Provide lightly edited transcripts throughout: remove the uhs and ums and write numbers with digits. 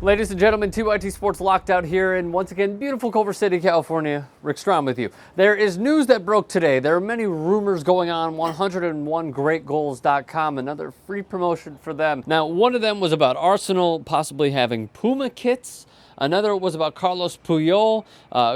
Ladies and gentlemen, TYT Sports locked out here in, once again, beautiful Culver City, California. Rick Strom with you. There is news that broke today. There are many rumors going on. 101greatgoals.com, another free promotion for them. Now, one of them was about Arsenal possibly having Puma kits. Another was about Carlos Puyol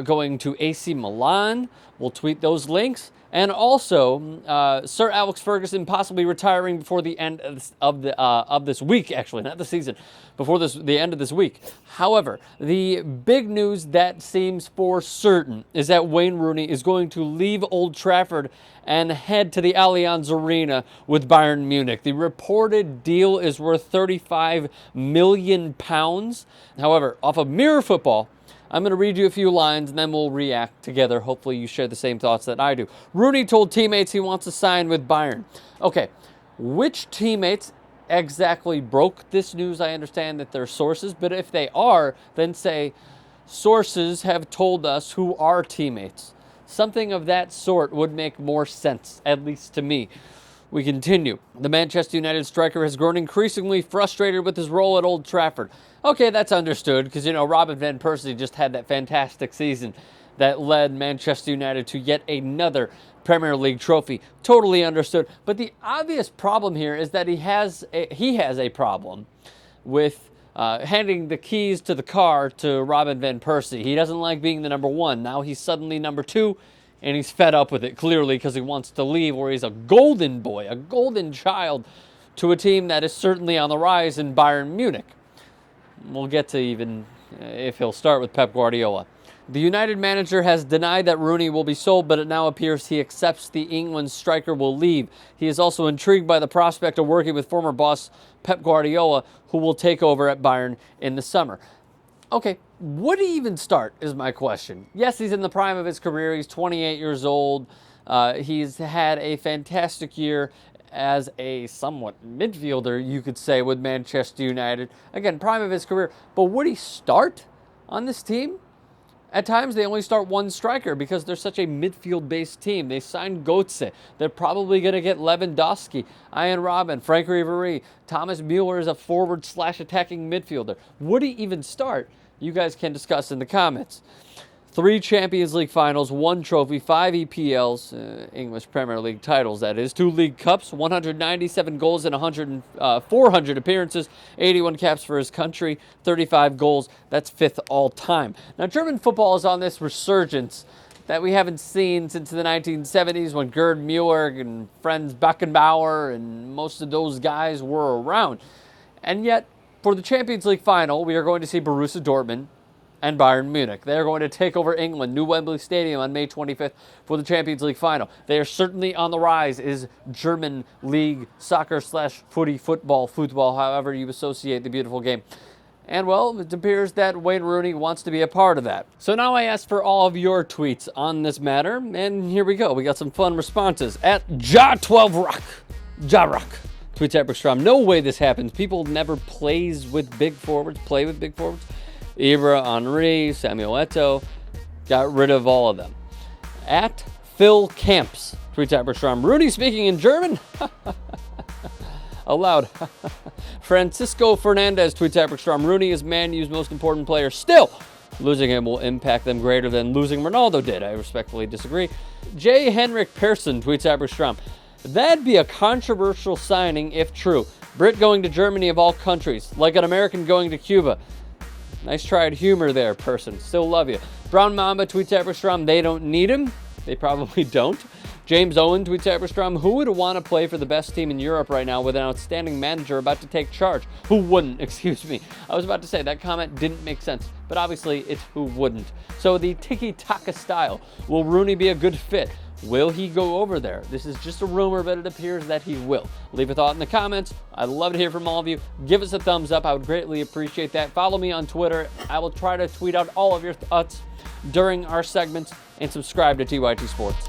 going to AC Milan. We'll tweet those links. And also, Sir Alex Ferguson possibly retiring before the end of this week, actually, not the season, before the end of this week. However, the big news that seems for certain is that Wayne Rooney is going to leave Old Trafford and head to the Allianz Arena with Bayern Munich. The reported deal is worth 35 million pounds. However, off of Mirror Football, I'm going to read you a few lines and then we'll react together. Hopefully you share the same thoughts that I do. Rooney told teammates he wants to sign with Bayern. Okay, which teammates exactly broke this news? I understand that they're sources, but if they are, then say, sources have told us who are teammates. Something of that sort would make more sense, at least to me. We continue. The Manchester United striker has grown increasingly frustrated with his role at Old Trafford. Okay, that's understood because, Robin van Persie just had that fantastic season that led Manchester United to yet another Premier League trophy. Totally understood. But the obvious problem here is that he has a problem with handing the keys to the car to Robin van Persie. He doesn't like being the number one. Now he's suddenly number two. And he's fed up with it, clearly, because he wants to leave where he's a golden boy, a golden child, to a team that is certainly on the rise in Bayern Munich. We'll get to even if he'll start with Pep Guardiola. The United manager has denied that Rooney will be sold, but it now appears he accepts the England striker will leave. He is also intrigued by the prospect of working with former boss Pep Guardiola, who will take over at Bayern in the summer. Okay, would he even start is my question. Yes, he's in the prime of his career. He's 28 years old. He's had a fantastic year as a somewhat midfielder, you could say, with Manchester United. Again, prime of his career. But would he start on this team? At times, they only start one striker because they're such a midfield-based team. They signed Götze. They're probably going to get Lewandowski, Ian Robben, Frank Ribéry. Thomas Müller is a forward/attacking midfielder. Would he even start? You guys can discuss in the comments. 3 Champions League finals, 1 trophy, 5 EPLs, English Premier League titles, that is, 2 League Cups, 197 goals in 400 appearances, 81 caps for his country, 35 goals. That's 5th all time. Now, German football is on this resurgence that we haven't seen since the 1970s when Gerd Müller and Franz Beckenbauer and most of those guys were around. And yet, for the Champions League final, we are going to see Borussia Dortmund and Bayern Munich. They are going to take over England, New Wembley Stadium on May 25th for the Champions League final. They are certainly on the rise, is German league soccer/footy, football, however you associate the beautiful game. And, well, it appears that Wayne Rooney wants to be a part of that. So now I ask for all of your tweets on this matter, and here we go. We got some fun responses. At Ja12Rock. Tweets at Rick Strom. No way this happens. People never play with big forwards. Ibra, Henry, Samuel Eto'o. Got rid of all of them. At Phil Camps. Tweets at Rick Strom. Rooney speaking in German? Aloud. Francisco Fernandez tweets at Rick Strom. Rooney is Man U's most important player still. Losing him will impact them greater than losing Ronaldo did. I respectfully disagree. J. Henrik Persson tweets at Rick Strom. That'd be a controversial signing if true. Brit going to Germany of all countries, like an American going to Cuba. Nice try at humor there, Person. Still love you. Brown Mamba tweets at Rick Strom. They don't need him. They probably don't. James Owen tweets at Rick Strom. Who would want to play for the best team in Europe right now with an outstanding manager about to take charge? Who wouldn't? Excuse me. I was about to say that comment didn't make sense, but obviously it's who wouldn't. So the tiki-taka style. Will Rooney be a good fit? Will he go over there? This is just a rumor, but it appears that he will. Leave a thought in the comments. I'd love to hear from all of you. Give us a thumbs up. I would greatly appreciate that. Follow me on Twitter. I will try to tweet out all of your thoughts during our segments, and subscribe to TYT Sports.